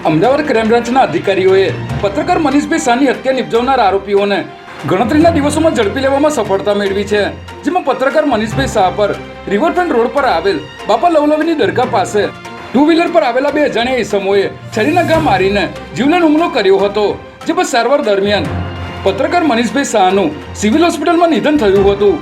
Ahmedabad crime બ્રાન્ચના અધિકારીઓએ પત્રકાર મનીષભાઈ શાહની હત્યા નિપજાવનાર આરોપીઓને ગણતરીના દિવસોમાં ઝડપી લેવામાં સફળતા મેળવી છે, જેમાં પત્રકાર મનીષભાઈ શાહ પર રિવરફ્રન્ટ રોડ પર આવેલ બાપા લવલવીની દરગાહ પાસે ટુ વ્હીલર પર આવેલા બે અજાણ્યા ઈસમોએ છરીના ઘા મારીને જીવલેણ હુમલો કર્યો હતો, જે બાદ સારવાર દરમિયાન પત્રકાર મનીષભાઈ શાહનું સિવિલ હોસ્પિટલમાં નિધન થયું હતું.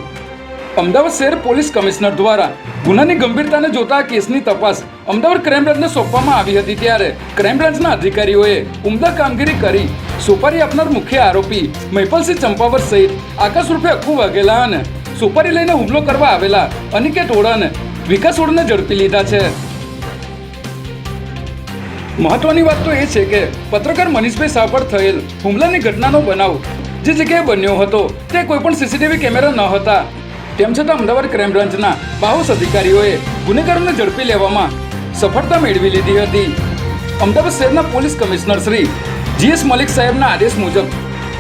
અમદાવાદ શહેર પોલીસ કમિશનર દ્વારા ગુનાની ગંભીરતાને જોતા આ કેસની તપાસ અમદાવાદ ક્રાઇમ બ્રાન્ચને સોંપવામાં આવી હતી, ત્યારે ક્રાઇમ બ્રાન્ચના અધિકારીઓએ ઉમદા કામગીરી કરી સુપારી આપનાર મુખ્ય આરોપી મહિપાલસિંહ ચંપાવત સહિત આકાશ ઉર્ફે અક્કુ વાઘેલા અને સુપારી લઈને હુમલો કરવા આવેલા અનિકેત ઓળાને વિકાસ ઓળને ઝડપી લીધા છે. મહત્વની વાત તો એ છે કે પત્રકાર મનીષભાઈ શાહ પર થયેલ હુમલાની ઘટનાનો બનાવ જે જગ્યાએ બન્યો હતો તે કોઈ પણ સીસીટીવી કેમેરા ન હતા. તેમ છતાં અમદાવાદ ક્રાઇમ બ્રાન્ચના બાહોશ અધિકારીઓએ ગુનેગારોને ઝડપી લેવામાં સફળતા મેળવી લીધી હતી. અમદાવાદ શહેરના police commissioner Shri GS Malik સાહેબના આદેશ મુજબ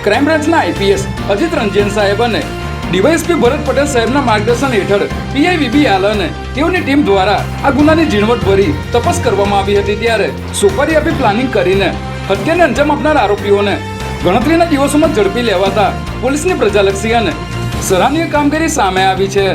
ક્રાઇમ બ્રાન્ચના IPS અજીત રંજન સાહેબ અને ડીવાયએસપી ભરત પટેલ સાહેબના માર્ગદર્શન હેઠળ PI VB આલ અને તેઓની ટીમ દ્વારા આ ગુનાની ઝીણવટભરી તપાસ કરવામાં આવી હતી, ત્યારે સુપારી આપી પ્લાનિંગ કરીને હત્યાને અંજામ આપનાર આરોપીઓને ગણતરીના દિવસોમાં ઝડપી લેવાતા પોલીસની પ્રજાલક્ષી અને સરાહનીય કામગીરી સામે આવી છે.